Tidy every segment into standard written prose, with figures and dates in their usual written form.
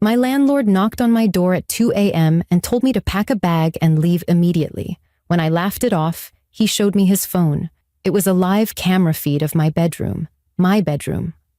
My landlord knocked on my door at 2 a.m. and told me to pack a bag and leave immediately. When I laughed it off, he showed me his phone. It was a live camera feed of my bedroom,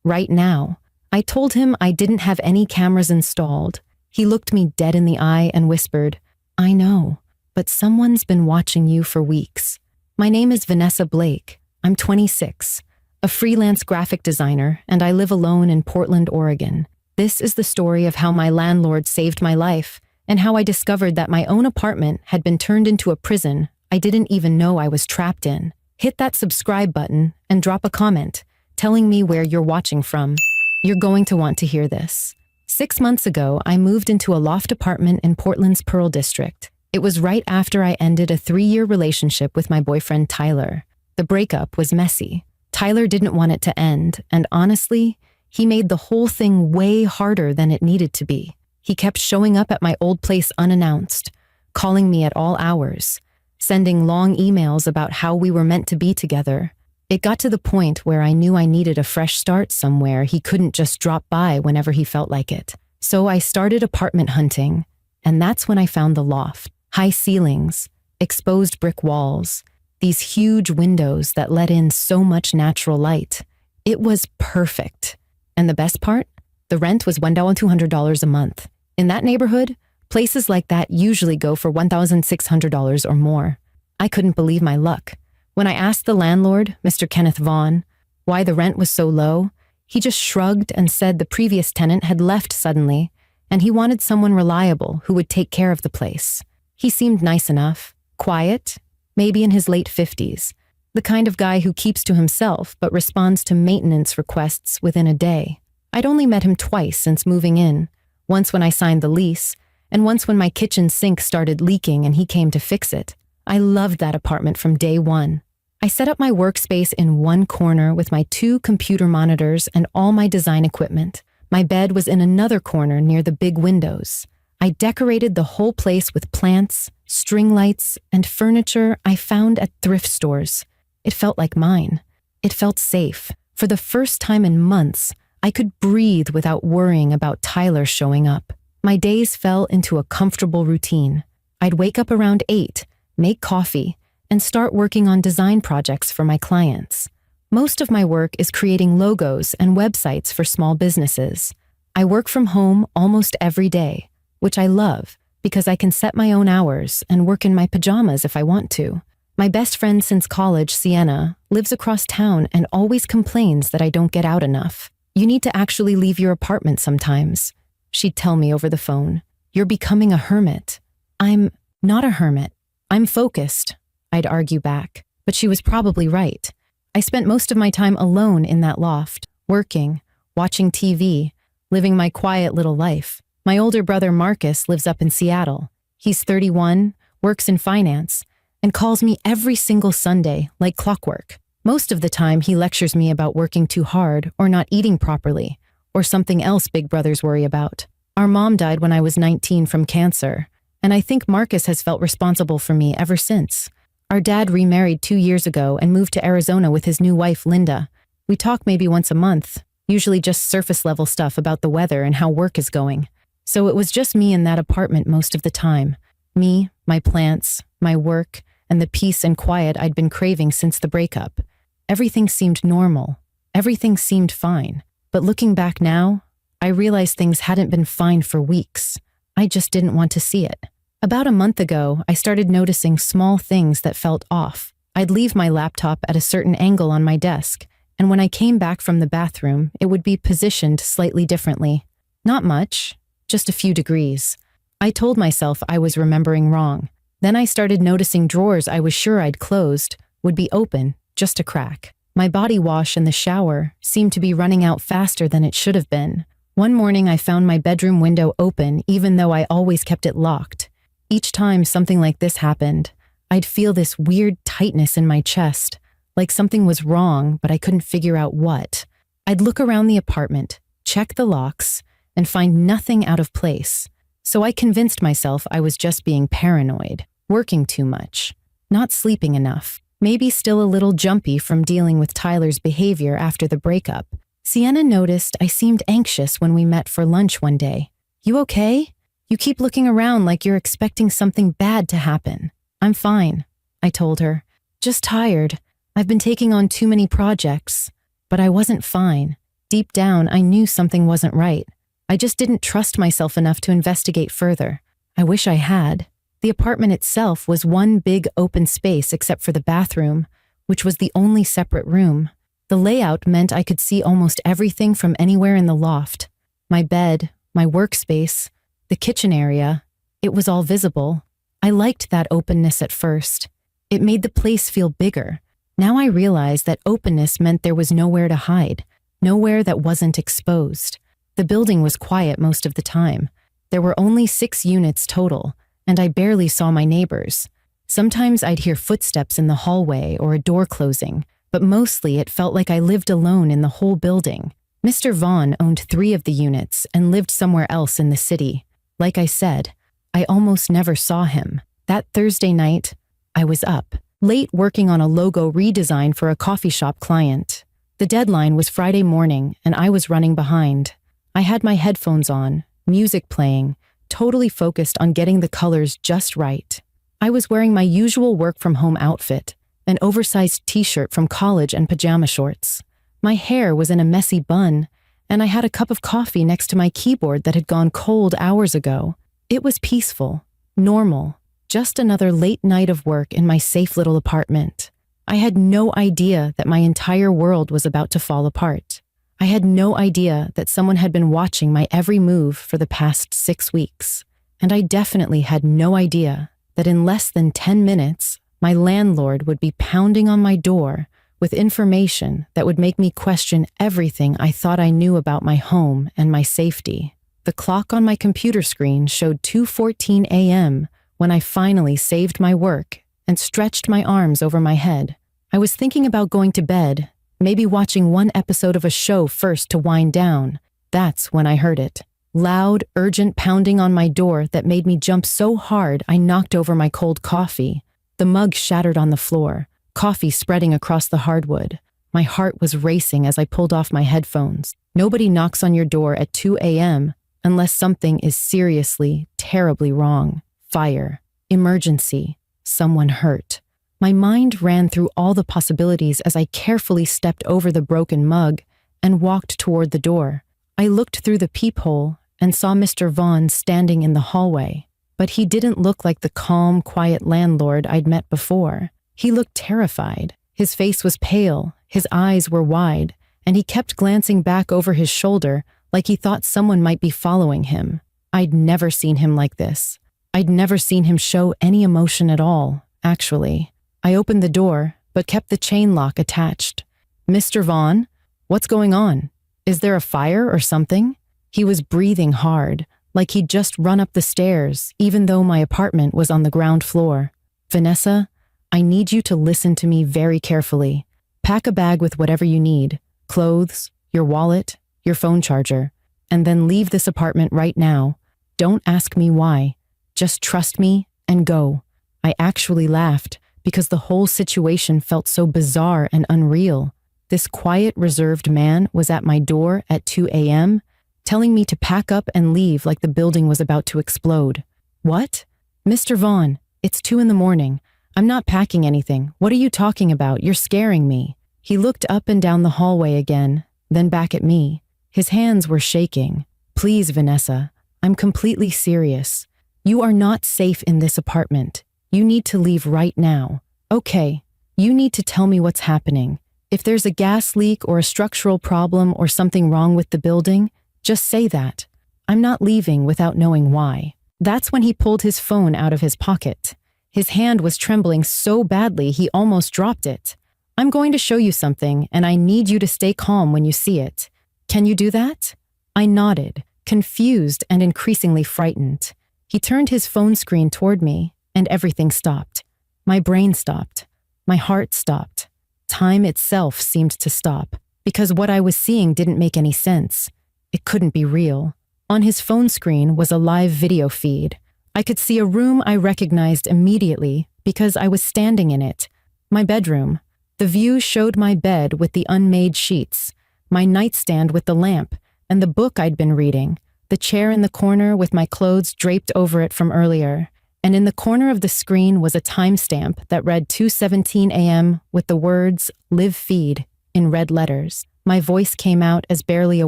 right now. I told him I didn't have any cameras installed. He looked me dead in the eye and whispered, "I know, but someone's been watching you for weeks." My name is Vanessa Blake. I'm 26, a freelance graphic designer, and I live alone in Portland, Oregon. This is the story of how my landlord saved my life and how I discovered that my own apartment had been turned into a prison I didn't even know I was trapped in. Hit that subscribe button and drop a comment telling me where you're watching from. You're going to want to hear this. 6 months ago, I moved into a loft apartment in Portland's Pearl District. It was right after I ended a 3-year relationship with my boyfriend, Tyler. The breakup was messy. Tyler didn't want it to end, and honestly, he made the whole thing way harder than it needed to be. He kept showing up at my old place unannounced, calling me at all hours, sending long emails about how we were meant to be together. It got to the point where I knew I needed a fresh start somewhere he couldn't just drop by whenever he felt like it. So I started apartment hunting, and that's when I found the loft. High ceilings, exposed brick walls, these huge windows that let in so much natural light. It was perfect. And the best part? The rent was $1,200 a month. In that neighborhood, places like that usually go for $1,600 or more. I couldn't believe my luck. When I asked the landlord, Mr. Kenneth Vaughn, why the rent was so low, he just shrugged and said the previous tenant had left suddenly, and he wanted someone reliable who would take care of the place. He seemed nice enough, quiet, maybe in his late 50s, the kind of guy who keeps to himself but responds to maintenance requests within a day. I'd only met him twice since moving in, once when I signed the lease, and once when my kitchen sink started leaking and he came to fix it. I loved that apartment from day one. I set up my workspace in one corner with my 2 computer monitors and all my design equipment. My bed was in another corner near the big windows. I decorated the whole place with plants, string lights, and furniture I found at thrift stores. It felt like mine. It felt safe. For the first time in months, I could breathe without worrying about Tyler showing up. My days fell into a comfortable routine. I'd wake up around 8, make coffee, and start working on design projects for my clients. Most of my work is creating logos and websites for small businesses. I work from home almost every day, which I love because I can set my own hours and work in my pajamas if I want to. My best friend since college, Sienna, lives across town and always complains that I don't get out enough. "You need to actually leave your apartment sometimes," she'd tell me over the phone. "You're becoming a hermit." "I'm not a hermit. I'm focused," I'd argue back, but she was probably right. I spent most of my time alone in that loft, working, watching TV, living my quiet little life. My older brother Marcus lives up in Seattle. He's 31, works in finance, and calls me every single Sunday like clockwork. Most of the time, he lectures me about working too hard or not eating properly, or something else big brothers worry about. Our mom died when I was 19 from cancer, and I think Marcus has felt responsible for me ever since. Our dad remarried 2 years ago and moved to Arizona with his new wife, Linda. We talk maybe once a month, usually just surface-level stuff about the weather and how work is going. So it was just me in that apartment most of the time. Me, my plants, my work, and the peace and quiet I'd been craving since the breakup. Everything seemed normal. Everything seemed fine. But looking back now, I realized things hadn't been fine for weeks. I just didn't want to see it. About a month ago, I started noticing small things that felt off. I'd leave my laptop at a certain angle on my desk, and when I came back from the bathroom, it would be positioned slightly differently. Not much, just a few degrees. I told myself I was remembering wrong. Then I started noticing drawers I was sure I'd closed would be open, just a crack. My body wash in the shower seemed to be running out faster than it should have been. One morning I found my bedroom window open even though I always kept it locked. Each time something like this happened, I'd feel this weird tightness in my chest, like something was wrong, but I couldn't figure out what. I'd look around the apartment, check the locks, and find nothing out of place. So I convinced myself I was just being paranoid, working too much, not sleeping enough, maybe still a little jumpy from dealing with Tyler's behavior after the breakup. Sienna noticed I seemed anxious when we met for lunch one day. You okay? You keep looking around like you're expecting something bad to happen. I'm fine, I told her. Just tired. I've been taking on too many projects. But I wasn't fine. Deep down, I knew something wasn't right. I just didn't trust myself enough to investigate further. I wish I had. The apartment itself was one big open space except for the bathroom, which was the only separate room. The layout meant I could see almost everything from anywhere in the loft. My bed, my workspace, the kitchen area, it was all visible. I liked that openness at first. It made the place feel bigger. Now I realized that openness meant there was nowhere to hide, nowhere that wasn't exposed. The building was quiet most of the time. There were only 6 units total, and I barely saw my neighbors. Sometimes I'd hear footsteps in the hallway or a door closing, but mostly it felt like I lived alone in the whole building. Mr. Vaughn owned 3 of the units and lived somewhere else in the city. Like I said, I almost never saw him. That Thursday night, I was up, late working on a logo redesign for a coffee shop client. The deadline was Friday morning, and I was running behind. I had my headphones on, music playing, totally focused on getting the colors just right. I was wearing my usual work-from-home outfit, an oversized t-shirt from college and pajama shorts. My hair was in a messy bun, and I had a cup of coffee next to my keyboard that had gone cold hours ago. It was peaceful, normal, just another late night of work in my safe little apartment. I had no idea that my entire world was about to fall apart. I had no idea that someone had been watching my every move for the past 6 weeks. And I definitely had no idea that in less than 10 minutes, my landlord would be pounding on my door with information that would make me question everything I thought I knew about my home and my safety. The clock on my computer screen showed 2:14 a.m. when I finally saved my work and stretched my arms over my head. I was thinking about going to bed, maybe watching one episode of a show first to wind down. That's when I heard it. Loud, urgent pounding on my door that made me jump so hard I knocked over my cold coffee. The mug shattered on the floor, coffee spreading across the hardwood. My heart was racing as I pulled off my headphones. Nobody knocks on your door at 2 a.m. unless something is seriously, terribly wrong. Fire, emergency, someone hurt. My mind ran through all the possibilities as I carefully stepped over the broken mug and walked toward the door. I looked through the peephole and saw Mr. Vaughn standing in the hallway, but he didn't look like the calm, quiet landlord I'd met before. He looked terrified. His face was pale, his eyes were wide, and he kept glancing back over his shoulder like he thought someone might be following him. I'd never seen him like this. I'd never seen him show any emotion at all, actually. I opened the door, but kept the chain lock attached. Mr. Vaughn, what's going on? Is there a fire or something? He was breathing hard, like he'd just run up the stairs, even though my apartment was on the ground floor. Vanessa, I need you to listen to me very carefully. Pack a bag with whatever you need, clothes, your wallet, your phone charger, and then leave this apartment right now. Don't ask me why. Just trust me and go. I actually laughed because the whole situation felt so bizarre and unreal. This quiet, reserved man was at my door at 2 a.m., telling me to pack up and leave like the building was about to explode. What? Mr. Vaughn, it's 2 in the morning. I'm not packing anything. What are you talking about? You're scaring me. He looked up and down the hallway again, then back at me. His hands were shaking. Please, Vanessa, I'm completely serious. You are not safe in this apartment. You need to leave right now. Okay, you need to tell me what's happening. If there's a gas leak or a structural problem or something wrong with the building, just say that. I'm not leaving without knowing why. That's when he pulled his phone out of his pocket. His hand was trembling so badly he almost dropped it. I'm going to show you something, and I need you to stay calm when you see it. Can you do that? I nodded, confused and increasingly frightened. He turned his phone screen toward me, and everything stopped. My brain stopped. My heart stopped. Time itself seemed to stop, because what I was seeing didn't make any sense. It couldn't be real. On his phone screen was a live video feed. I could see a room I recognized immediately because I was standing in it. My bedroom. The view showed my bed with the unmade sheets, my nightstand with the lamp, and the book I'd been reading, the chair in the corner with my clothes draped over it from earlier, and in the corner of the screen was a timestamp that read 2:17 a.m. with the words "Live Feed" in red letters. My voice came out as barely a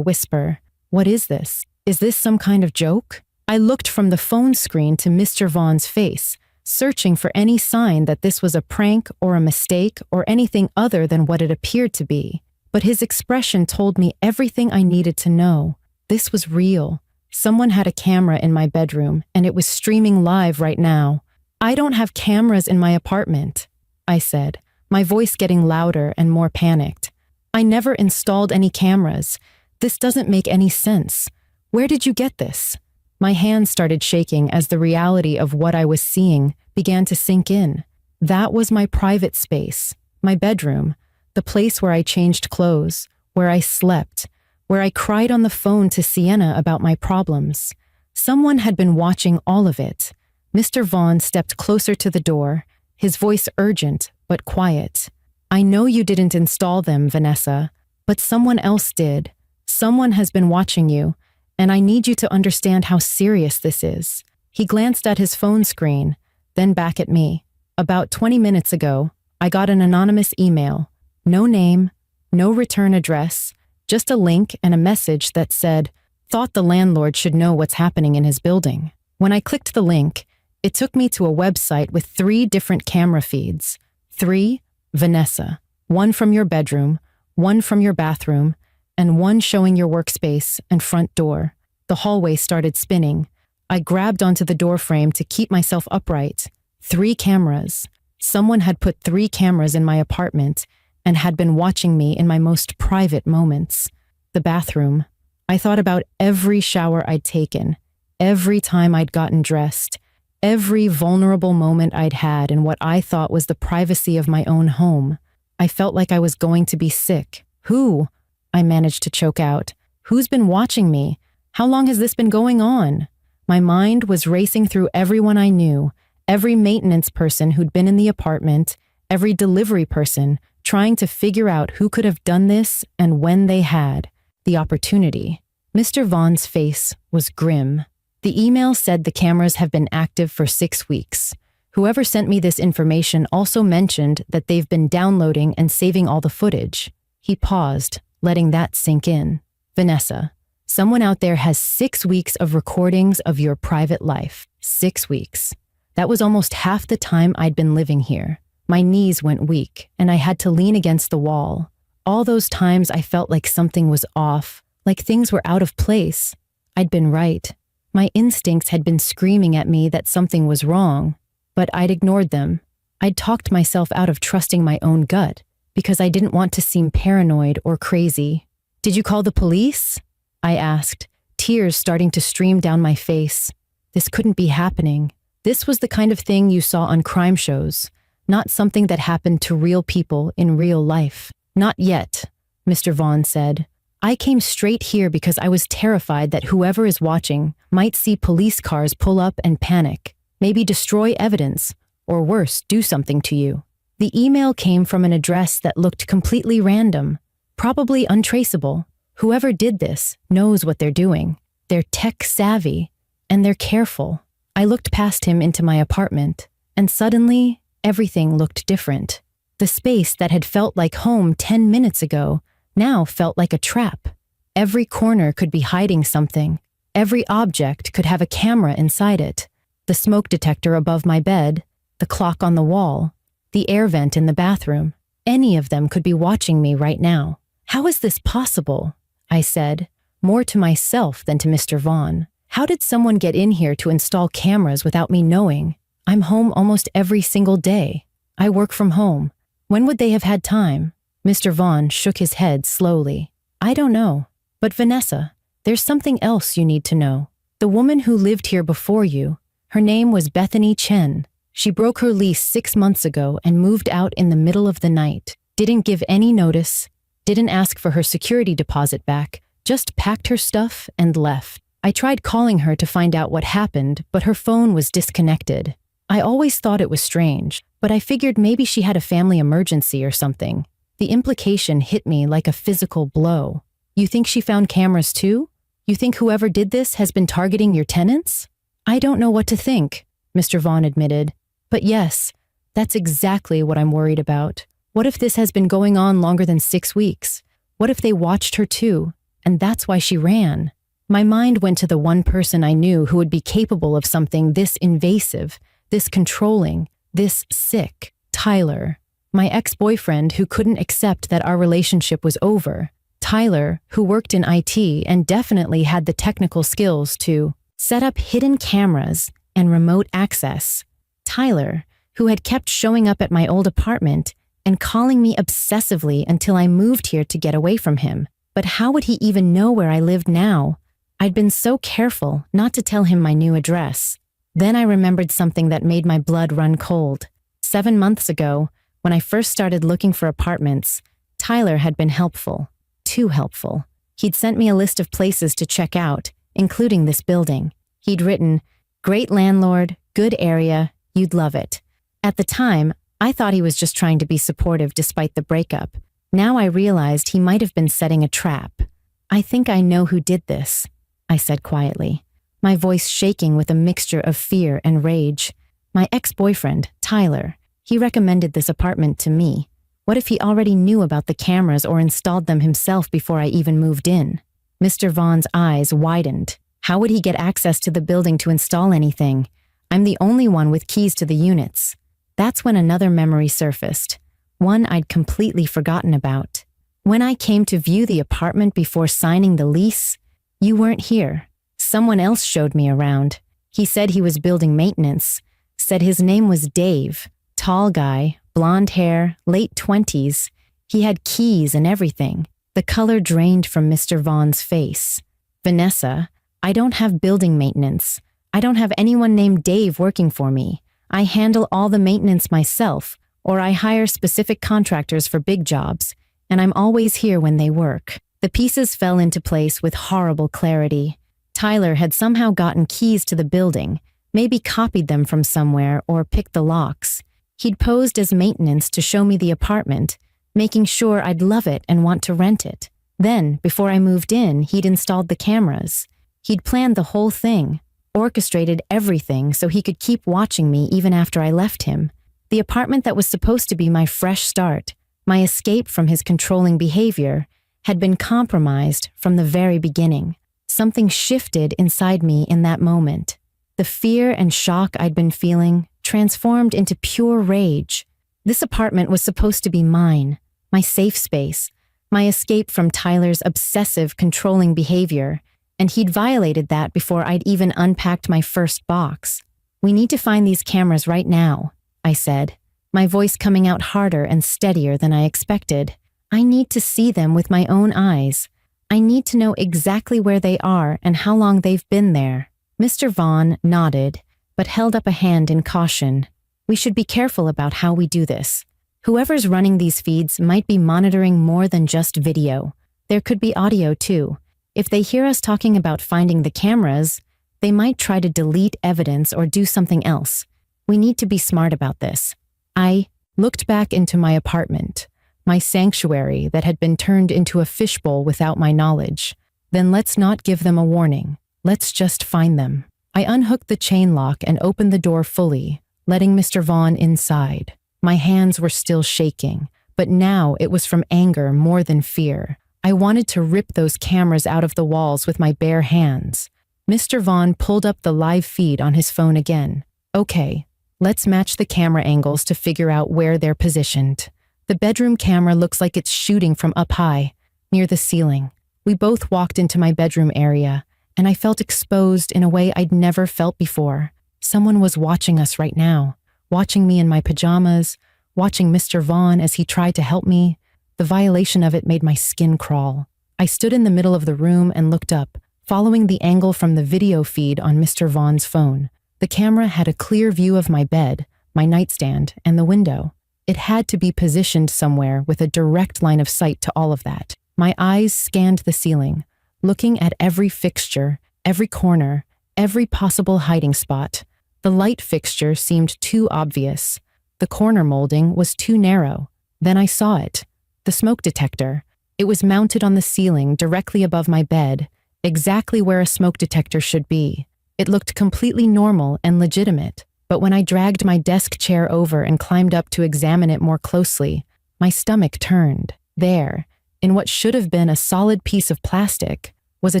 whisper. What is this? Is this some kind of joke? I looked from the phone screen to Mr. Vaughn's face, searching for any sign that this was a prank or a mistake or anything other than what it appeared to be. But his expression told me everything I needed to know. This was real. Someone had a camera in my bedroom, and it was streaming live right now. I don't have cameras in my apartment, I said, my voice getting louder and more panicked. I never installed any cameras. This doesn't make any sense. Where did you get this? My hands started shaking as the reality of what I was seeing began to sink in. That was my private space, my bedroom, the place where I changed clothes, where I slept, where I cried on the phone to Sienna about my problems. Someone had been watching all of it. Mr. Vaughn stepped closer to the door, his voice urgent but quiet. I know you didn't install them, Vanessa, but someone else did. Someone has been watching you, and I need you to understand how serious this is. He glanced at his phone screen, then back at me. About 20 minutes ago, I got an anonymous email. No name, no return address, just a link and a message that said, "Thought the landlord should know what's happening in his building." When I clicked the link, it took me to a website with 3 different camera feeds. 3, Vanessa. 1 from your bedroom, 1 from your bathroom, and 1 showing your workspace and front door. The hallway started spinning. I grabbed onto the doorframe to keep myself upright. 3 cameras. Someone had put 3 cameras in my apartment and had been watching me in my most private moments. The bathroom. I thought about every shower I'd taken, every time I'd gotten dressed, every vulnerable moment I'd had in what I thought was the privacy of my own home. I felt like I was going to be sick. Who? I managed to choke out. Who's been watching me? How long has this been going on? My mind was racing through everyone I knew, every maintenance person who'd been in the apartment, every delivery person, trying to figure out who could have done this and when they had the opportunity. Mr. Vaughn's face was grim. The email said the cameras have been active for 6 weeks. Whoever sent me this information also mentioned that they've been downloading and saving all the footage. He paused, letting that sink in. Vanessa, someone out there has 6 weeks of recordings of your private life. 6 weeks. That was almost half the time I'd been living here. My knees went weak, and I had to lean against the wall. All those times I felt like something was off, like things were out of place. I'd been right. My instincts had been screaming at me that something was wrong, but I'd ignored them. I'd talked myself out of trusting my own gut because I didn't want to seem paranoid or crazy. "Did you call the police?" I asked, tears starting to stream down my face. This couldn't be happening. This was the kind of thing you saw on crime shows, not something that happened to real people in real life. "Not yet," Mr. Vaughn said. "I came straight here because I was terrified that whoever is watching might see police cars pull up and panic, maybe destroy evidence, or worse, do something to you." The email came from an address that looked completely random, probably untraceable. Whoever did this knows what they're doing. They're tech savvy, and they're careful. I looked past him into my apartment, and suddenly, everything looked different. The space that had felt like home 10 minutes ago now felt like a trap. Every corner could be hiding something. Every object could have a camera inside it. The smoke detector above my bed, the clock on the wall, the air vent in the bathroom. Any of them could be watching me right now. "How is this possible?" I said, more to myself than to Mr. Vaughn. "How did someone get in here to install cameras without me knowing? I'm home almost every single day. I work from home. When would they have had time?" Mr. Vaughn shook his head slowly. "I don't know. But Vanessa, there's something else you need to know. The woman who lived here before you, her name was Bethany Chen. She broke her lease 6 months ago and moved out in the middle of the night. Didn't give any notice, didn't ask for her security deposit back, just packed her stuff and left. I tried calling her to find out what happened, but her phone was disconnected. I always thought it was strange, but I figured maybe she had a family emergency or something. The implication hit me like a physical blow. You think she found cameras too? You think whoever did this has been targeting your tenants? I don't know what to think, Mr. Vaughn admitted. But yes, that's exactly what I'm worried about. What if this has been going on longer than 6 weeks? What if they watched her too, and that's why she ran? My mind went to the one person I knew who would be capable of something this invasive, this controlling, this sick. Tyler, my ex-boyfriend who couldn't accept that our relationship was over. Tyler, who worked in IT and definitely had the technical skills to set up hidden cameras and remote access. Tyler, who had kept showing up at my old apartment and calling me obsessively until I moved here to get away from him. But how would he even know where I lived now? I'd been so careful not to tell him my new address. Then I remembered something that made my blood run cold. 7 months ago, when I first started looking for apartments, Tyler had been helpful. Too helpful. He'd sent me a list of places to check out, including this building. He'd written, "Great landlord, good area, you'd love it." At the time, I thought he was just trying to be supportive despite the breakup. Now I realized he might have been setting a trap. "I think I know who did this," I said quietly, my voice shaking with a mixture of fear and rage. My ex-boyfriend, Tyler, he recommended this apartment to me. What if he already knew about the cameras or installed them himself before I even moved in? Mr. Vaughn's eyes widened. How would he get access to the building to install anything? I'm the only one with keys to the units. That's when another memory surfaced, one I'd completely forgotten about. When I came to view the apartment before signing the lease, you weren't here. Someone else showed me around. He said he was building maintenance, said his name was Dave, tall guy, blonde hair, late 20s. He had keys and everything. The color drained from Mr. Vaughn's face. "Vanessa, I don't have building maintenance. I don't have anyone named Dave working for me. I handle all the maintenance myself, or I hire specific contractors for big jobs, and I'm always here when they work." The pieces fell into place with horrible clarity. Tyler had somehow gotten keys to the building, maybe copied them from somewhere or picked the locks. He'd posed as maintenance to show me the apartment, making sure I'd love it and want to rent it. Then, before I moved in, he'd installed the cameras. He'd planned the whole thing, orchestrated everything so he could keep watching me even after I left him. The apartment that was supposed to be my fresh start, my escape from his controlling behavior, had been compromised from the very beginning. Something shifted inside me in that moment. The fear and shock I'd been feeling transformed into pure rage. This apartment was supposed to be mine, my safe space, my escape from Tyler's obsessive, controlling behavior, and he'd violated that before I'd even unpacked my first box. "We need to find these cameras right now," I said, my voice coming out harder and steadier than I expected. "I need to see them with my own eyes. I need to know exactly where they are and how long they've been there." Mr. Vaughn nodded, but held up a hand in caution. "We should be careful about how we do this. Whoever's running these feeds might be monitoring more than just video. There could be audio too. If they hear us talking about finding the cameras, they might try to delete evidence or do something else. We need to be smart about this." I looked back into my apartment, my sanctuary that had been turned into a fishbowl without my knowledge. "Then let's not give them a warning. Let's just find them." I unhooked the chain lock and opened the door fully, letting Mr. Vaughn inside. My hands were still shaking, but now it was from anger more than fear. I wanted to rip those cameras out of the walls with my bare hands. Mr. Vaughn pulled up the live feed on his phone again. "Okay, let's match the camera angles to figure out where they're positioned. The bedroom camera looks like it's shooting from up high, near the ceiling." We both walked into my bedroom area, and I felt exposed in a way I'd never felt before. Someone was watching us right now, watching me in my pajamas, watching Mr. Vaughn as he tried to help me. The violation of it made my skin crawl. I stood in the middle of the room and looked up, following the angle from the video feed on Mr. Vaughn's phone. The camera had a clear view of my bed, my nightstand, and the window. It had to be positioned somewhere with a direct line of sight to all of that. My eyes scanned the ceiling, looking at every fixture, every corner, every possible hiding spot. The light fixture seemed too obvious. The corner molding was too narrow. Then I saw it. The smoke detector. It was mounted on the ceiling directly above my bed, exactly where a smoke detector should be. It looked completely normal and legitimate, but when I dragged my desk chair over and climbed up to examine it more closely, my stomach turned. There, in what should have been a solid piece of plastic, was a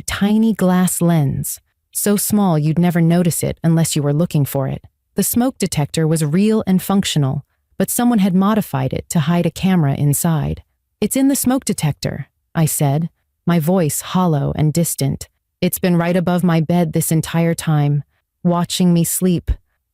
tiny glass lens, so small you'd never notice it unless you were looking for it. The smoke detector was real and functional, but someone had modified it to hide a camera inside. "It's in the smoke detector," I said, my voice hollow and distant. "It's been right above my bed this entire time, watching me sleep,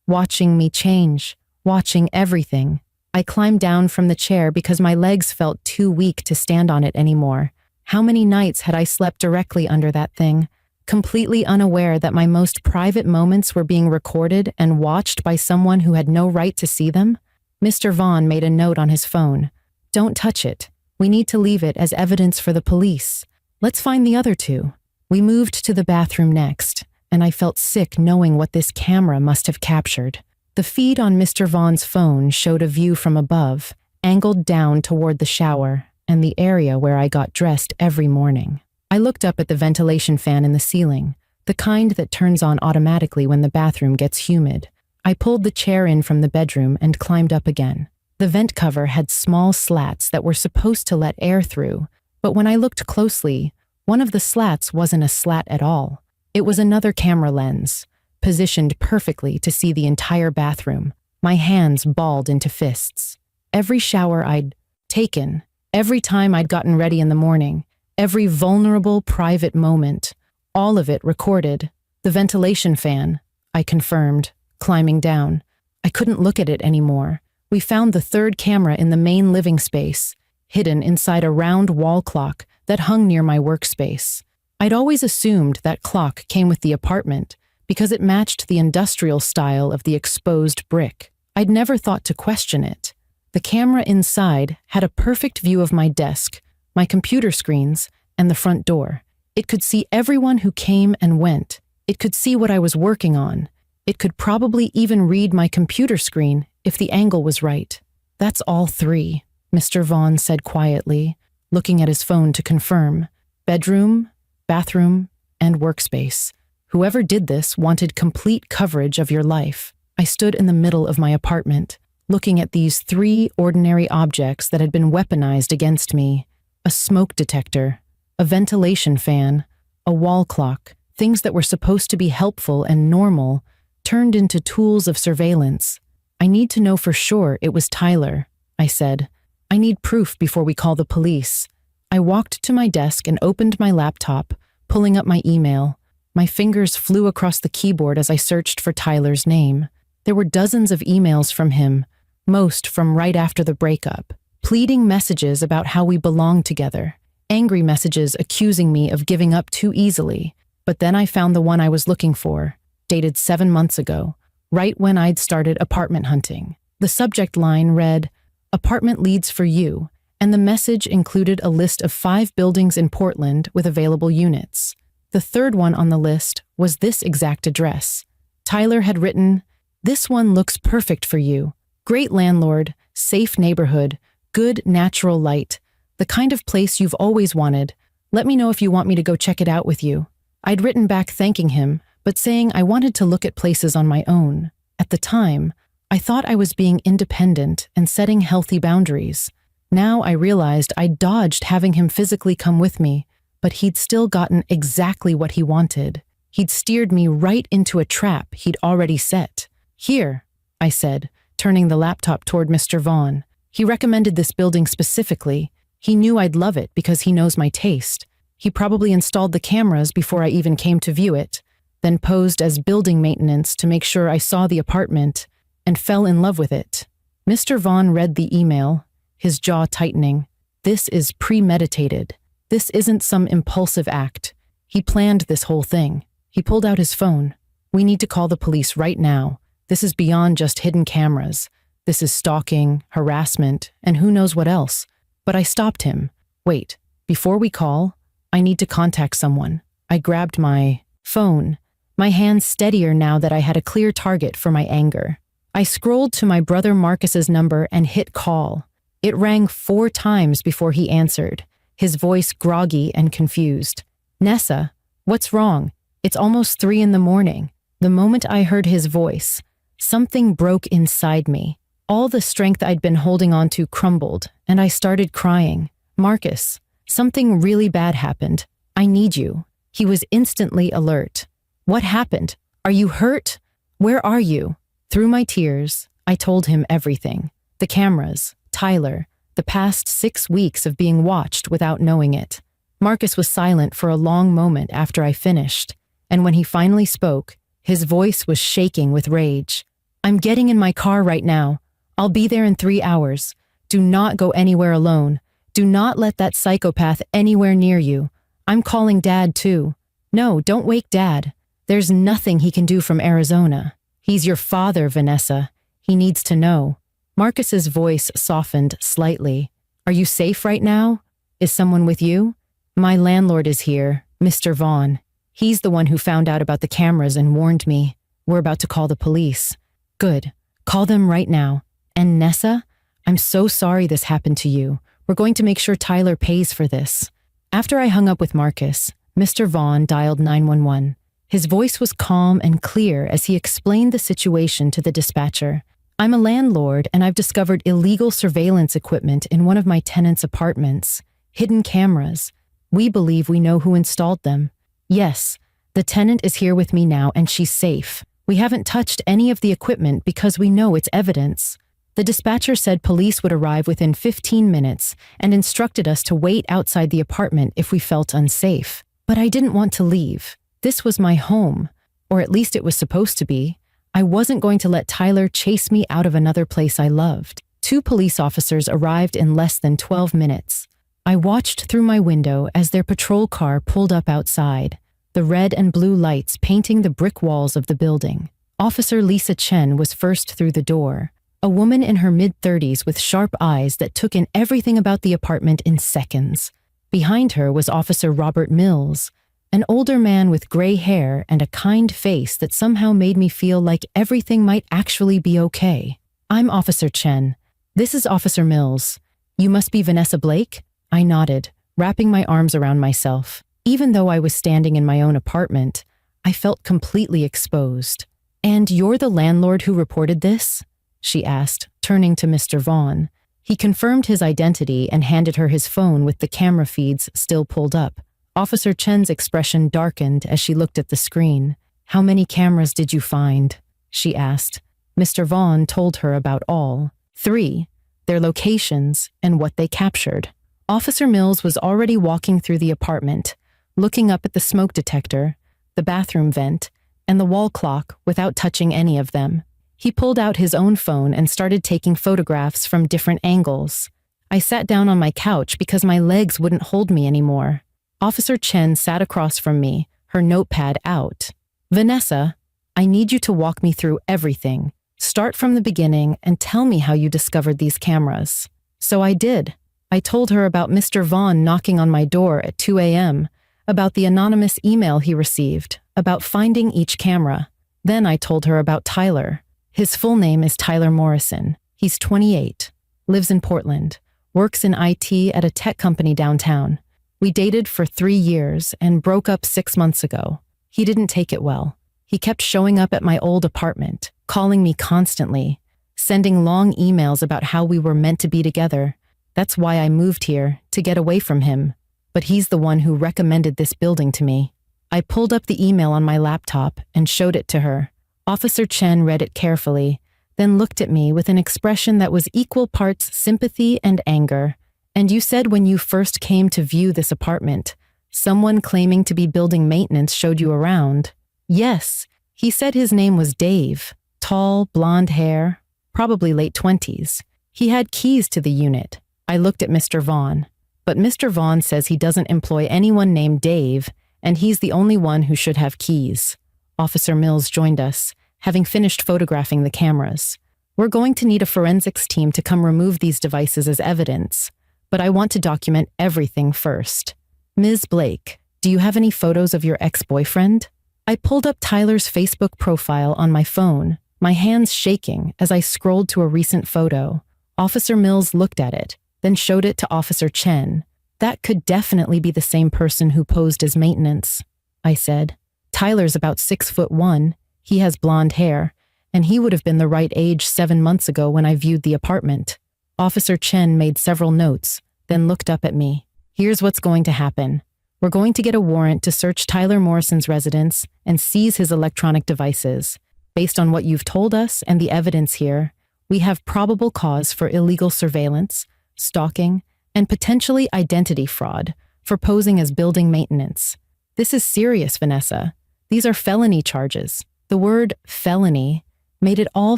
watching me change, watching everything." I climbed down from the chair because my legs felt too weak to stand on it anymore. How many nights had I slept directly under that thing, completely unaware that my most private moments were being recorded and watched by someone who had no right to see them? Mr. Vaughn made a note on his phone. "Don't touch it. We need to leave it as evidence for the police. Let's find the other two." We moved to the bathroom next, and I felt sick knowing what this camera must have captured. The feed on Mr. Vaughn's phone showed a view from above, angled down toward the shower and the area where I got dressed every morning. I looked up at the ventilation fan in the ceiling, the kind that turns on automatically when the bathroom gets humid. I pulled the chair in from the bedroom and climbed up again. The vent cover had small slats that were supposed to let air through, but when I looked closely, one of the slats wasn't a slat at all. It was another camera lens, positioned perfectly to see the entire bathroom. My hands balled into fists. Every shower I'd taken, every time I'd gotten ready in the morning, every vulnerable private moment, all of it recorded. "The ventilation fan," I confirmed, climbing down. I couldn't look at it anymore. We found the third camera in the main living space, hidden inside a round wall clock that hung near my workspace. I'd always assumed that clock came with the apartment because it matched the industrial style of the exposed brick. I'd never thought to question it. The camera inside had a perfect view of my desk, my computer screens, and the front door. It could see everyone who came and went. It could see what I was working on. It could probably even read my computer screen if the angle was right. "That's all three," Mr. Vaughn said quietly, looking at his phone to confirm. "Bedroom, bathroom, and workspace. Whoever did this wanted complete coverage of your life." I stood in the middle of my apartment, looking at these three ordinary objects that had been weaponized against me. A smoke detector, a ventilation fan, a wall clock, things that were supposed to be helpful and normal, turned into tools of surveillance. "I need to know for sure it was Tyler," I said. "I need proof before we call the police." I walked to my desk and opened my laptop, pulling up my email. My fingers flew across the keyboard as I searched for Tyler's name. There were dozens of emails from him, most from right after the breakup, pleading messages about how we belonged together, angry messages accusing me of giving up too easily. But then I found the one I was looking for, dated 7 months ago, right when I'd started apartment hunting. The subject line read, "Apartment leads for you," and the message included a list of 5 buildings in Portland with available units. The third one on the list was this exact address. Tyler had written, "This one looks perfect for you. Great landlord, safe neighborhood, good natural light, the kind of place you've always wanted. Let me know if you want me to go check it out with you." I'd written back thanking him, but saying I wanted to look at places on my own. At the time, I thought I was being independent and setting healthy boundaries. Now I realized I'd dodged having him physically come with me, but he'd still gotten exactly what he wanted. He'd steered me right into a trap he'd already set. "Here," I said, turning the laptop toward Mr. Vaughn. He recommended this building specifically. He knew I'd love it because he knows my taste. He probably installed the cameras before I even came to view it, then posed as building maintenance to make sure I saw the apartment and fell in love with it. Mr. Vaughn read the email, his jaw tightening. "This is premeditated. This isn't some impulsive act. He planned this whole thing." He pulled out his phone. "We need to call the police right now. This is beyond just hidden cameras. This is stalking, harassment, and who knows what else." But I stopped him. "Wait, before we call, I need to contact someone." I grabbed my phone, my hands steadier now that I had a clear target for my anger. I scrolled to my brother Marcus's number and hit call. It rang 4 times before he answered, his voice groggy and confused. "Nessa, What's wrong? It's almost 3 in the morning. The moment I heard his voice, something broke inside me. All the strength I'd been holding on to crumbled, and I started crying. Marcus, something really bad happened. I need you. He was instantly alert. What happened? Are you hurt? Where are you? Through my tears, I told him everything. The cameras, Tyler, the past 6 weeks of being watched without knowing it. Marcus was silent for a long moment after I finished, and when he finally spoke, his voice was shaking with rage. I'm getting in my car right now. I'll be there in 3 hours. Do not go anywhere alone. Do not let that psychopath anywhere near you. I'm calling Dad too. No, don't wake Dad. There's nothing he can do from Arizona. He's your father, Vanessa. He needs to know. Marcus's voice softened slightly. Are you safe right now? Is someone with you? My landlord is here, Mr. Vaughn. He's the one who found out about the cameras and warned me. We're about to call the police. Good. Call them right now. And Nessa, I'm so sorry this happened to you. We're going to make sure Tyler pays for this. After I hung up with Marcus, Mr. Vaughn dialed 911. His voice was calm and clear as he explained the situation to the dispatcher. I'm a landlord and I've discovered illegal surveillance equipment in one of my tenants' apartments. Hidden cameras. We believe we know who installed them. Yes, the tenant is here with me now and she's safe. We haven't touched any of the equipment because we know it's evidence. The dispatcher said police would arrive within 15 minutes and instructed us to wait outside the apartment if we felt unsafe. But I didn't want to leave. This was my home, or at least it was supposed to be. I wasn't going to let Tyler chase me out of another place I loved. 2 police officers arrived in less than 12 minutes. I watched through my window as their patrol car pulled up outside, the red and blue lights painting the brick walls of the building. Officer Lisa Chen was first through the door, a woman in her mid-30s with sharp eyes that took in everything about the apartment in seconds. Behind her was Officer Robert Mills, an older man with gray hair and a kind face that somehow made me feel like everything might actually be okay. I'm Officer Chen. This is Officer Mills. You must be Vanessa Blake? I nodded, wrapping my arms around myself. Even though I was standing in my own apartment, I felt completely exposed. And you're the landlord who reported this? She asked, turning to Mr. Vaughn. He confirmed his identity and handed her his phone with the camera feeds still pulled up. Officer Chen's expression darkened as she looked at the screen. How many cameras did you find? She asked. Mr. Vaughn told her about all. 3, their locations, and what they captured. Officer Mills was already walking through the apartment, looking up at the smoke detector, the bathroom vent, and the wall clock without touching any of them. He pulled out his own phone and started taking photographs from different angles. I sat down on my couch because my legs wouldn't hold me anymore. Officer Chen sat across from me, her notepad out. Vanessa, I need you to walk me through everything. Start from the beginning and tell me how you discovered these cameras. So I did. I told her about Mr. Vaughn knocking on my door at 2 a.m., about the anonymous email he received, about finding each camera. Then I told her about Tyler. His full name is Tyler Morrison. He's 28, lives in Portland, works in IT at a tech company downtown. We dated for 3 years and broke up 6 months ago. He didn't take it well. He kept showing up at my old apartment, calling me constantly, sending long emails about how we were meant to be together. That's why I moved here, to get away from him. But he's the one who recommended this building to me. I pulled up the email on my laptop and showed it to her. Officer Chen read it carefully, then looked at me with an expression that was equal parts sympathy and anger. And you said when you first came to view this apartment, someone claiming to be building maintenance showed you around. Yes, he said his name was Dave. Tall, blonde hair, probably late 20s. He had keys to the unit. I looked at Mr. Vaughn. But Mr. Vaughn says he doesn't employ anyone named Dave, and he's the only one who should have keys. Officer Mills joined us, having finished photographing the cameras. We're going to need a forensics team to come remove these devices as evidence, but I want to document everything first. Ms. Blake, do you have any photos of your ex-boyfriend? I pulled up Tyler's Facebook profile on my phone, my hands shaking as I scrolled to a recent photo. Officer Mills looked at it, then showed it to Officer Chen. That could definitely be the same person who posed as maintenance. I said. Tyler's about 6'1", he has blonde hair, and he would have been the right age 7 months ago when I viewed the apartment. Officer Chen made several notes, then looked up at me. Here's what's going to happen. We're going to get a warrant to search Tyler Morrison's residence and seize his electronic devices. Based on what you've told us and the evidence here, we have probable cause for illegal surveillance, stalking, and potentially identity fraud for posing as building maintenance. This is serious, Vanessa. These are felony charges. The word felony made it all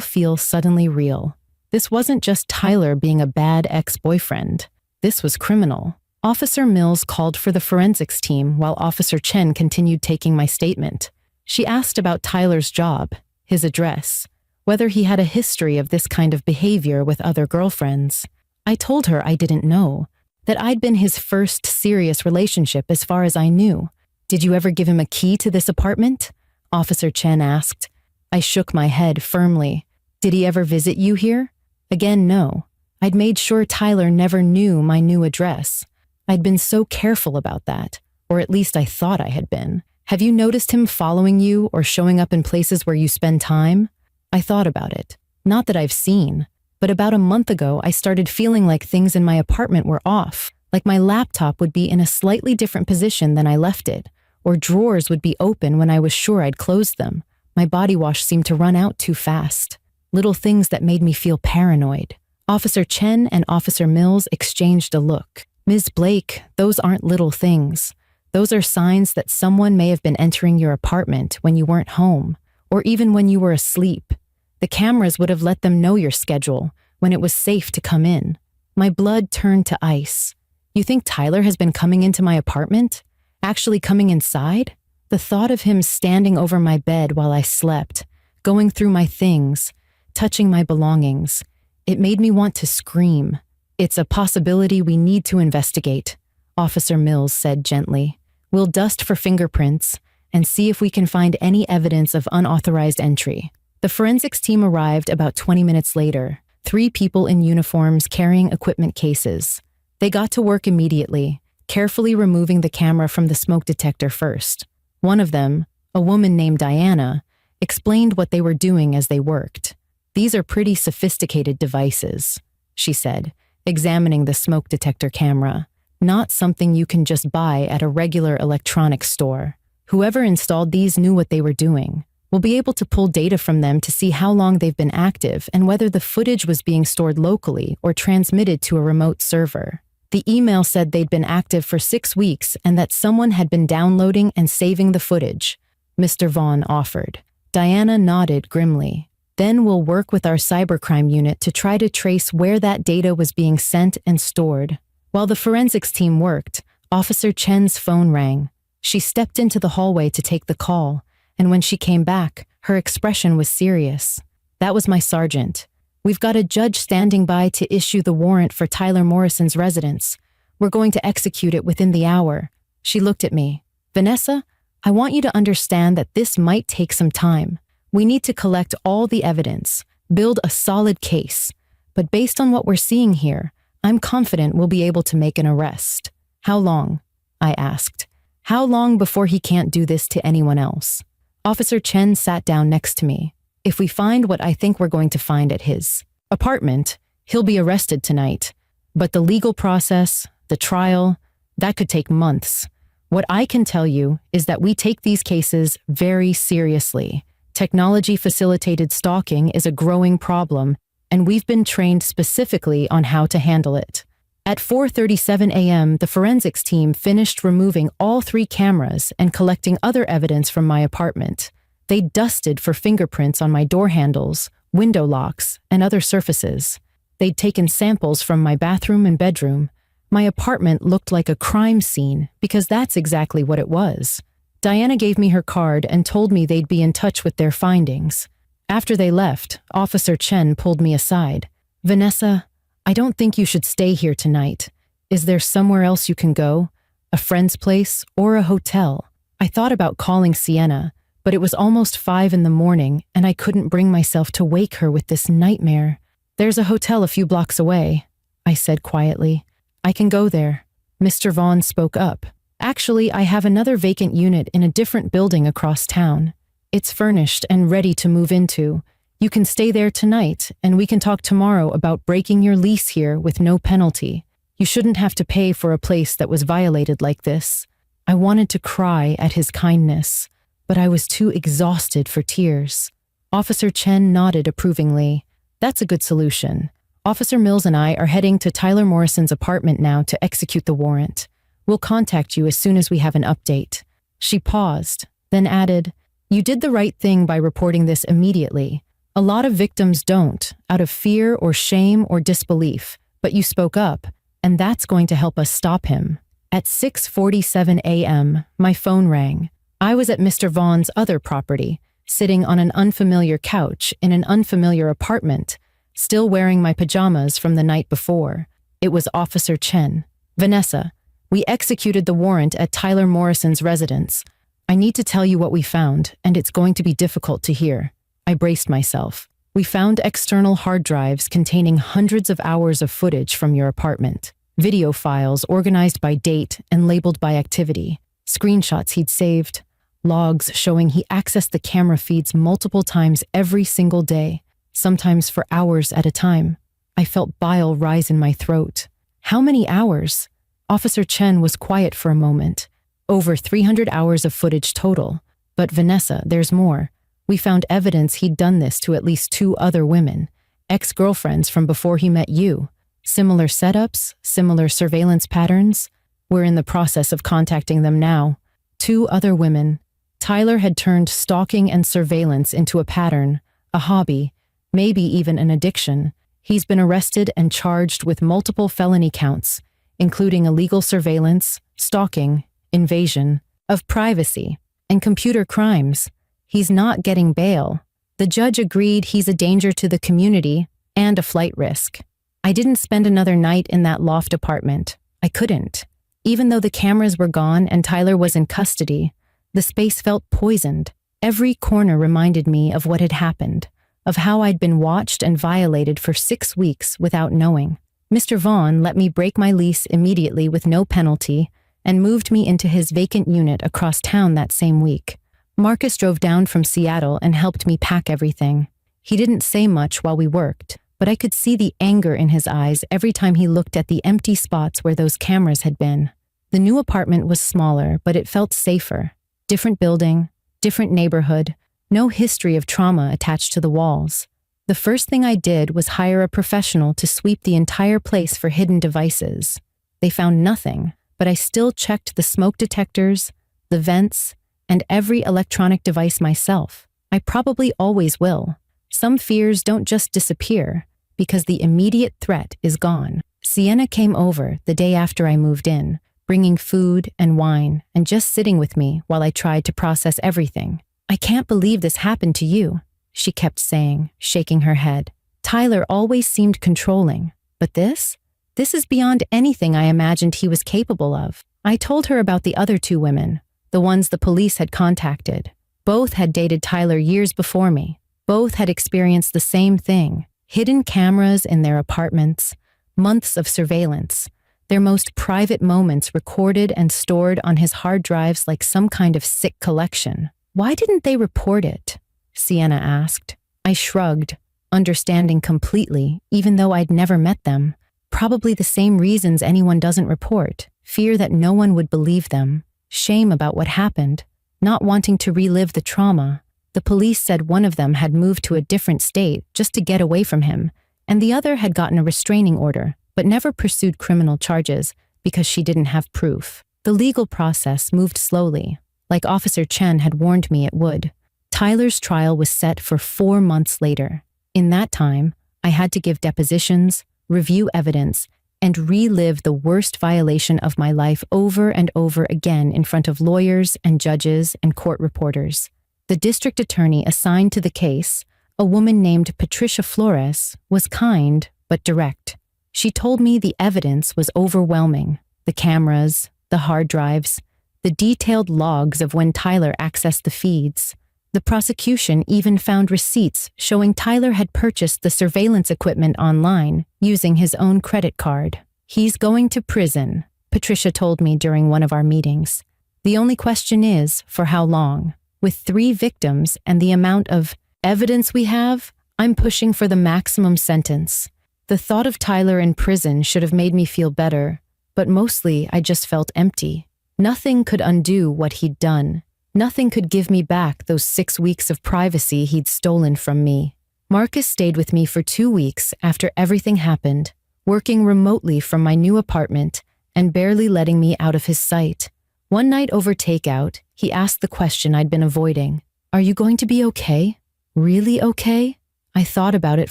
feel suddenly real. This wasn't just Tyler being a bad ex-boyfriend. This was criminal. Officer Mills called for the forensics team while Officer Chen continued taking my statement. She asked about Tyler's job, his address, whether he had a history of this kind of behavior with other girlfriends. I told her I didn't know, that I'd been his first serious relationship as far as I knew. Did you ever give him a key to this apartment? Officer Chen asked. I shook my head firmly. Did he ever visit you here? Again, no. I'd made sure Tyler never knew my new address. I'd been so careful about that, or at least I thought I had been. Have you noticed him following you or showing up in places where you spend time? I thought about it. Not that I've seen, but about a month ago I started feeling like things in my apartment were off, like my laptop would be in a slightly different position than I left it, or drawers would be open when I was sure I'd closed them. My body wash seemed to run out too fast. Little things that made me feel paranoid. Officer Chen and Officer Mills exchanged a look. Ms. Blake, those aren't little things. Those are signs that someone may have been entering your apartment when you weren't home, or even when you were asleep. The cameras would have let them know your schedule when it was safe to come in. My blood turned to ice. You think Tyler has been coming into my apartment? Actually coming inside? The thought of him standing over my bed while I slept, going through my things, touching my belongings, it made me want to scream. It's a possibility we need to investigate, Officer Mills said gently. We'll dust for fingerprints and see if we can find any evidence of unauthorized entry. The forensics team arrived about 20 minutes later, 3 people in uniforms carrying equipment cases. They got to work immediately, carefully removing the camera from the smoke detector first. One of them, a woman named Diana, explained what they were doing as they worked. These are pretty sophisticated devices, she said, examining the smoke detector camera. Not something you can just buy at a regular electronics store. Whoever installed these knew what they were doing. We'll be able to pull data from them to see how long they've been active and whether the footage was being stored locally or transmitted to a remote server. The email said they'd been active for 6 weeks and that someone had been downloading and saving the footage, Mr. Vaughn offered. Diana nodded grimly. Then we'll work with our cybercrime unit to try to trace where that data was being sent and stored. While the forensics team worked, Officer Chen's phone rang. She stepped into the hallway to take the call, and when she came back, her expression was serious. That was my sergeant. We've got a judge standing by to issue the warrant for Tyler Morrison's residence. We're going to execute it within the hour. She looked at me. Vanessa, I want you to understand that this might take some time. We need to collect all the evidence, build a solid case. But based on what we're seeing here, I'm confident we'll be able to make an arrest. How long? I asked. How long before he can't do this to anyone else? Officer Chen sat down next to me. If we find what I think we're going to find at his apartment, he'll be arrested tonight. But the legal process, the trial, that could take months. What I can tell you is that we take these cases very seriously. Technology-facilitated stalking is a growing problem, and we've been trained specifically on how to handle it. At 4:37 a.m., the forensics team finished removing all 3 cameras and collecting other evidence from my apartment. They dusted for fingerprints on my door handles, window locks, and other surfaces. They'd taken samples from my bathroom and bedroom. My apartment looked like a crime scene because that's exactly what it was. Diana gave me her card and told me they'd be in touch with their findings. After they left, Officer Chen pulled me aside. Vanessa, I don't think you should stay here tonight. Is there somewhere else you can go? A friend's place or a hotel? I thought about calling Sienna, but it was almost 5 in the morning and I couldn't bring myself to wake her with this nightmare. There's a hotel a few blocks away, I said quietly. I can go there. Mr. Vaughn spoke up. Actually, I have another vacant unit in a different building across town. It's furnished and ready to move into. You can stay there tonight, and we can talk tomorrow about breaking your lease here with no penalty. You shouldn't have to pay for a place that was violated like this. I wanted to cry at his kindness, but I was too exhausted for tears. Officer Chen nodded approvingly. That's a good solution. Officer Mills and I are heading to Tyler Morrison's apartment now to execute the warrant. We'll contact you as soon as we have an update. She paused, then added, You did the right thing by reporting this immediately. A lot of victims don't, out of fear or shame or disbelief, but you spoke up, and that's going to help us stop him. At 6:47 a.m., my phone rang. I was at Mr. Vaughn's other property, sitting on an unfamiliar couch in an unfamiliar apartment, still wearing my pajamas from the night before. It was Officer Chen. Vanessa, we executed the warrant at Tyler Morrison's residence. I need to tell you what we found, and it's going to be difficult to hear. I braced myself. We found external hard drives containing hundreds of hours of footage from your apartment. Video files organized by date and labeled by activity. Screenshots he'd saved. Logs showing he accessed the camera feeds multiple times every single day, sometimes for hours at a time. I felt bile rise in my throat. How many hours? Officer Chen was quiet for a moment. Over 300 hours of footage total. But Vanessa, there's more. We found evidence he'd done this to at least 2 other women, ex-girlfriends from before he met you. Similar setups, similar surveillance patterns. We're in the process of contacting them now. 2 other women. Tyler had turned stalking and surveillance into a pattern, a hobby, maybe even an addiction. He's been arrested and charged with multiple felony counts, including illegal surveillance, stalking, invasion of privacy, and computer crimes. He's not getting bail. The judge agreed he's a danger to the community and a flight risk. I didn't spend another night in that loft apartment. I couldn't. Even though the cameras were gone and Tyler was in custody, the space felt poisoned. Every corner reminded me of what had happened, of how I'd been watched and violated for 6 weeks without knowing. Mr. Vaughn let me break my lease immediately with no penalty and moved me into his vacant unit across town that same week. Marcus drove down from Seattle and helped me pack everything. He didn't say much while we worked, but I could see the anger in his eyes every time he looked at the empty spots where those cameras had been. The new apartment was smaller, but it felt safer. Different building, different neighborhood, no history of trauma attached to the walls. The first thing I did was hire a professional to sweep the entire place for hidden devices. They found nothing, but I still checked the smoke detectors, the vents, and every electronic device myself. I probably always will. Some fears don't just disappear because the immediate threat is gone. Sienna came over the day after I moved in, bringing food and wine and just sitting with me while I tried to process everything. I can't believe this happened to you, she kept saying, shaking her head. Tyler always seemed controlling, but this is beyond anything I imagined he was capable of. I told her about the other 2 women, the ones the police had contacted. Both had dated Tyler years before me. Both had experienced the same thing. Hidden cameras in their apartments, months of surveillance, their most private moments recorded and stored on his hard drives like some kind of sick collection. Why didn't they report it? Sienna asked. I shrugged, understanding completely, even though I'd never met them. Probably the same reasons anyone doesn't report. Fear that no one would believe them. Shame about what happened. Not wanting to relive the trauma. The police said one of them had moved to a different state just to get away from him, and the other had gotten a restraining order, but never pursued criminal charges because she didn't have proof. The legal process moved slowly, like Officer Chen had warned me it would. Tyler's trial was set for 4 months later. In that time, I had to give depositions, review evidence, and relive the worst violation of my life over and over again in front of lawyers and judges and court reporters. The district attorney assigned to the case, a woman named Patricia Flores, was kind but direct. She told me the evidence was overwhelming. The cameras, the hard drives, the detailed logs of when Tyler accessed the feeds. The prosecution even found receipts showing Tyler had purchased the surveillance equipment online using his own credit card. He's going to prison, Patricia told me during one of our meetings. The only question is, for how long? With 3 victims and the amount of evidence we have, I'm pushing for the maximum sentence. The thought of Tyler in prison should have made me feel better, but mostly I just felt empty. Nothing could undo what he'd done. Nothing could give me back those 6 weeks of privacy he'd stolen from me. Marcus stayed with me for 2 weeks after everything happened, working remotely from my new apartment and barely letting me out of his sight. One night over takeout, he asked the question I'd been avoiding. Are you going to be okay? Really okay? I thought about it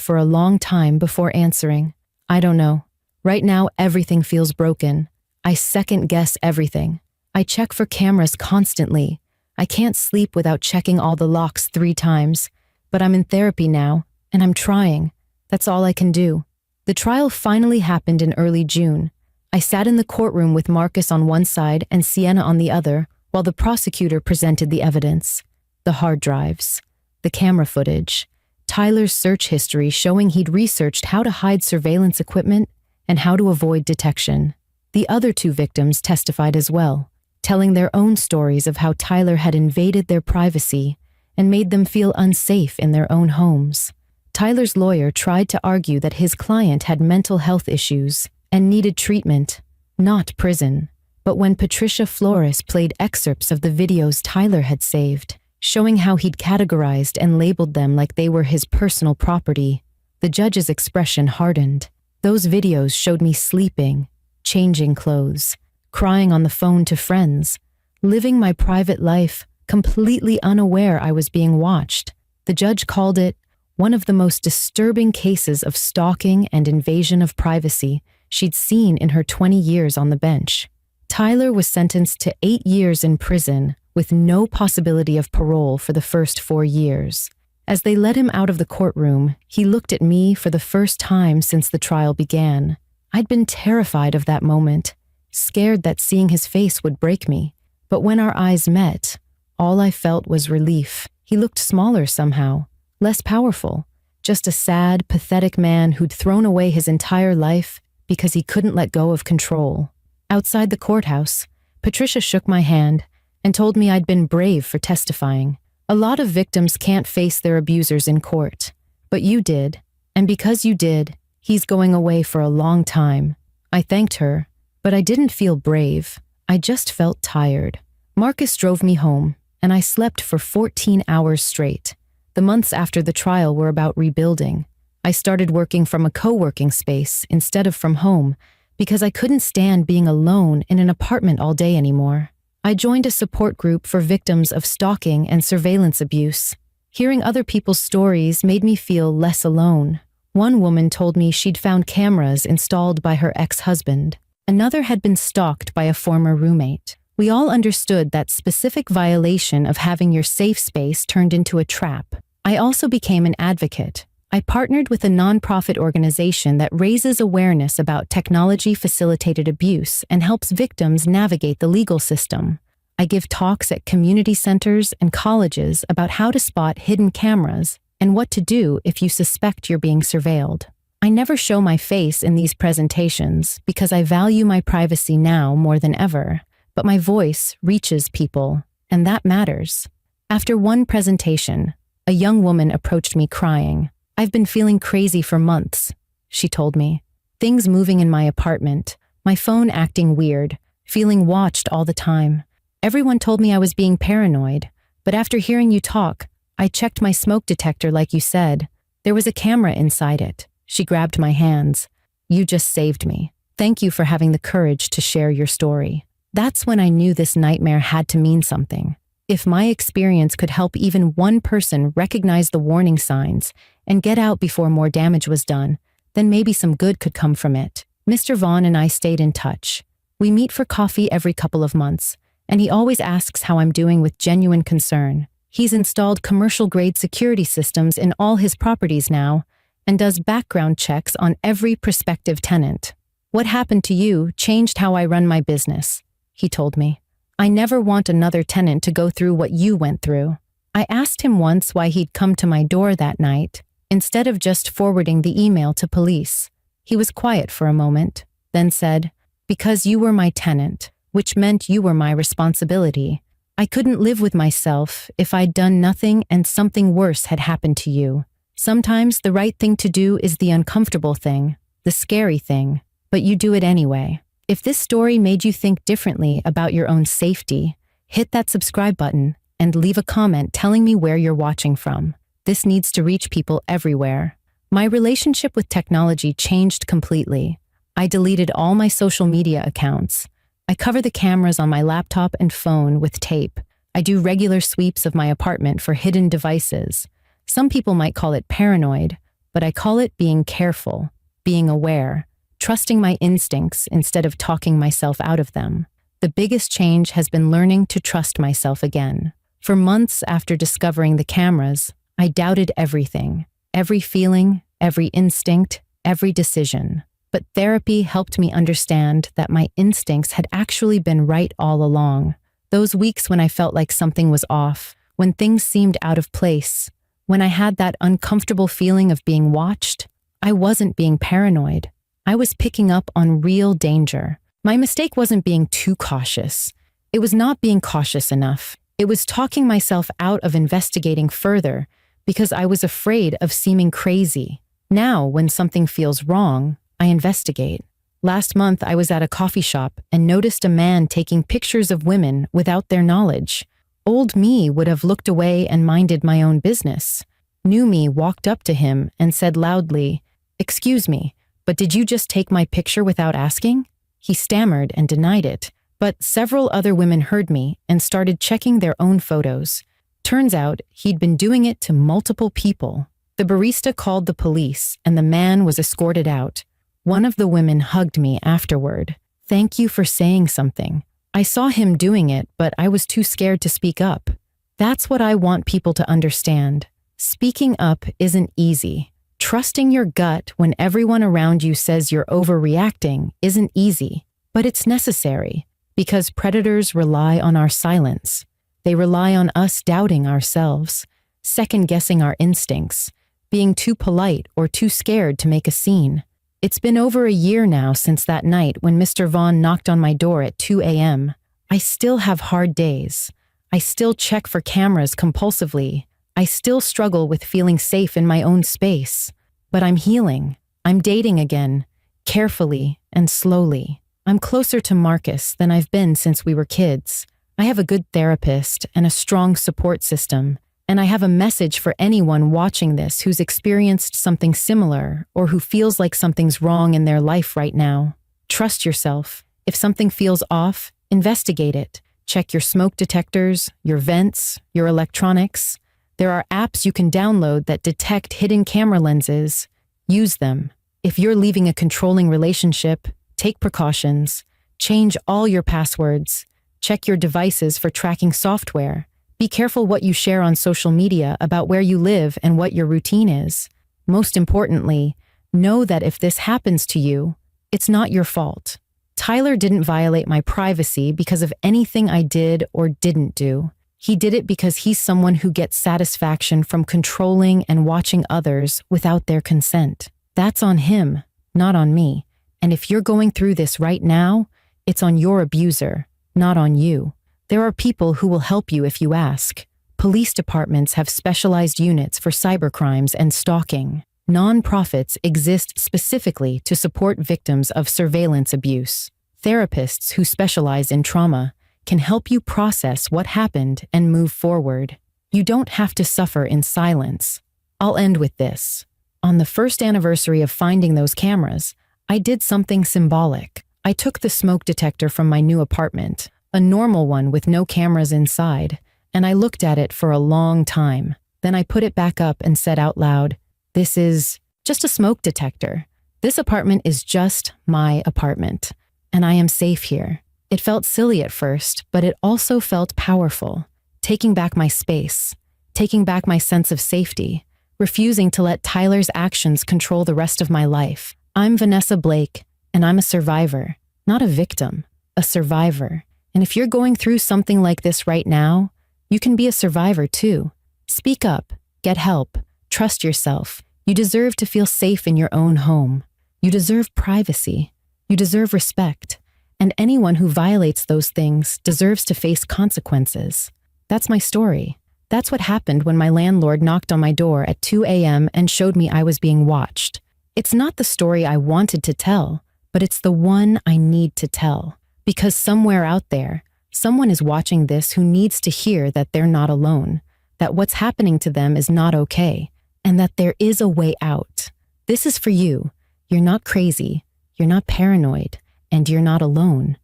for a long time before answering. I don't know. Right now, everything feels broken. I second-guess everything. I check for cameras constantly. I can't sleep without checking all the locks 3 times. But I'm in therapy now, and I'm trying. That's all I can do. The trial finally happened in early June. I sat in the courtroom with Marcus on one side and Sienna on the other, while the prosecutor presented the evidence. The hard drives, the camera footage, Tyler's search history showing he'd researched how to hide surveillance equipment and how to avoid detection. The other 2 victims testified as well, telling their own stories of how Tyler had invaded their privacy and made them feel unsafe in their own homes. Tyler's lawyer tried to argue that his client had mental health issues and needed treatment, not prison. But when Patricia Flores played excerpts of the videos Tyler had saved, showing how he'd categorized and labeled them like they were his personal property, the judge's expression hardened. Those videos showed me sleeping, changing clothes, crying on the phone to friends, living my private life, completely unaware I was being watched. The judge called it one of the most disturbing cases of stalking and invasion of privacy she'd seen in her 20 years on the bench. Tyler was sentenced to 8 years in prison with no possibility of parole for the first 4 years. As they let him out of the courtroom, he looked at me for the first time since the trial began. I'd been terrified of that moment, scared that seeing his face would break me. But when our eyes met, all I felt was relief. He looked smaller somehow, less powerful, just a sad, pathetic man who'd thrown away his entire life because he couldn't let go of control. Outside the courthouse, Patricia shook my hand and told me I'd been brave for testifying. A lot of victims can't face their abusers in court, but you did, and because you did, he's going away for a long time. I thanked her, but I didn't feel brave. I just felt tired. Marcus drove me home, and I slept for 14 hours straight. The months after the trial were about rebuilding. I started working from a co-working space instead of from home because I couldn't stand being alone in an apartment all day anymore. I joined a support group for victims of stalking and surveillance abuse. Hearing other people's stories made me feel less alone. One woman told me she'd found cameras installed by her ex-husband. Another had been stalked by a former roommate. We all understood that specific violation of having your safe space turned into a trap. I also became an advocate. I partnered with a nonprofit organization that raises awareness about technology-facilitated abuse and helps victims navigate the legal system. I give talks at community centers and colleges about how to spot hidden cameras and what to do if you suspect you're being surveilled. I never show my face in these presentations because I value my privacy now more than ever, but my voice reaches people, and that matters. After one presentation, a young woman approached me crying. I've been feeling crazy for months, she told me. Things moving in my apartment, my phone acting weird, feeling watched all the time. Everyone told me I was being paranoid, but after hearing you talk, I checked my smoke detector like you said. There was a camera inside it. She grabbed my hands. You just saved me. Thank you for having the courage to share your story. That's when I knew this nightmare had to mean something. If my experience could help even one person recognize the warning signs and get out before more damage was done, then maybe some good could come from it. Mr. Vaughn and I stayed in touch. We meet for coffee every couple of months, and he always asks how I'm doing with genuine concern. He's installed commercial-grade security systems in all his properties now and does background checks on every prospective tenant. What happened to you changed how I run my business, he told me. I never want another tenant to go through what you went through. I asked him once why he'd come to my door that night, instead of just forwarding the email to police. He was quiet for a moment, then said, Because you were my tenant, which meant you were my responsibility. I couldn't live with myself if I'd done nothing and something worse had happened to you. Sometimes the right thing to do is the uncomfortable thing, the scary thing, but you do it anyway. If this story made you think differently about your own safety, hit that subscribe button and leave a comment telling me where you're watching from. This needs to reach people everywhere. My relationship with technology changed completely. I deleted all my social media accounts. I cover the cameras on my laptop and phone with tape. I do regular sweeps of my apartment for hidden devices. Some people might call it paranoid, but I call it being careful, being aware, trusting my instincts instead of talking myself out of them. The biggest change has been learning to trust myself again. For months after discovering the cameras, I doubted everything, every feeling, every instinct, every decision. But therapy helped me understand that my instincts had actually been right all along. Those weeks when I felt like something was off, when things seemed out of place, when I had that uncomfortable feeling of being watched, I wasn't being paranoid. I was picking up on real danger. My mistake wasn't being too cautious. It was not being cautious enough. It was talking myself out of investigating further because I was afraid of seeming crazy. Now, when something feels wrong, I investigate. Last month, I was at a coffee shop and noticed a man taking pictures of women without their knowledge. Old me would have looked away and minded my own business. New me walked up to him and said loudly, "Excuse me, but did you just take my picture without asking?" He stammered and denied it, but several other women heard me and started checking their own photos. Turns out he'd been doing it to multiple people. The barista called the police and the man was escorted out. One of the women hugged me afterward. "Thank you for saying something. I saw him doing it, but I was too scared to speak up." That's what I want people to understand. Speaking up isn't easy. Trusting your gut when everyone around you says you're overreacting isn't easy, but it's necessary because predators rely on our silence. They rely on us doubting ourselves, second-guessing our instincts, being too polite or too scared to make a scene. It's been over a year now since that night when Mr. Vaughn knocked on my door at 2 a.m. I still have hard days. I still check for cameras compulsively. I still struggle with feeling safe in my own space. But I'm healing. I'm dating again, carefully and slowly. I'm closer to Marcus than I've been since we were kids. I have a good therapist and a strong support system. And I have a message for anyone watching this who's experienced something similar or who feels like something's wrong in their life right now. Trust yourself. If something feels off, investigate it. Check your smoke detectors, your vents, your electronics. There are apps you can download that detect hidden camera lenses. Use them. If you're leaving a controlling relationship, take precautions. Change all your passwords. Check your devices for tracking software. Be careful what you share on social media about where you live and what your routine is. Most importantly, know that if this happens to you, it's not your fault. Tyler didn't violate my privacy because of anything I did or didn't do. He did it because he's someone who gets satisfaction from controlling and watching others without their consent. That's on him, not on me. And if you're going through this right now, it's on your abuser, not on you. There are people who will help you if you ask. Police departments have specialized units for cybercrimes and stalking. Nonprofits exist specifically to support victims of surveillance abuse. Therapists who specialize in trauma can help you process what happened and move forward. You don't have to suffer in silence. I'll end with this. On the first anniversary of finding those cameras, I did something symbolic. I took the smoke detector from my new apartment, a normal one with no cameras inside, and I looked at it for a long time. Then I put it back up and said out loud, "This is just a smoke detector. This apartment is just my apartment, and I am safe here." It felt silly at first, but it also felt powerful. Taking back my space, taking back my sense of safety, refusing to let Tyler's actions control the rest of my life. I'm Vanessa Blake, and I'm a survivor, not a victim, a survivor. And if you're going through something like this right now, you can be a survivor too. Speak up, get help, trust yourself. You deserve to feel safe in your own home. You deserve privacy. You deserve respect. And anyone who violates those things deserves to face consequences. That's my story. That's what happened when my landlord knocked on my door at 2 a.m. and showed me I was being watched. It's not the story I wanted to tell, but it's the one I need to tell. Because somewhere out there, someone is watching this who needs to hear that they're not alone, that what's happening to them is not okay, and that there is a way out. This is for you. You're not crazy, you're not paranoid, and you're not alone.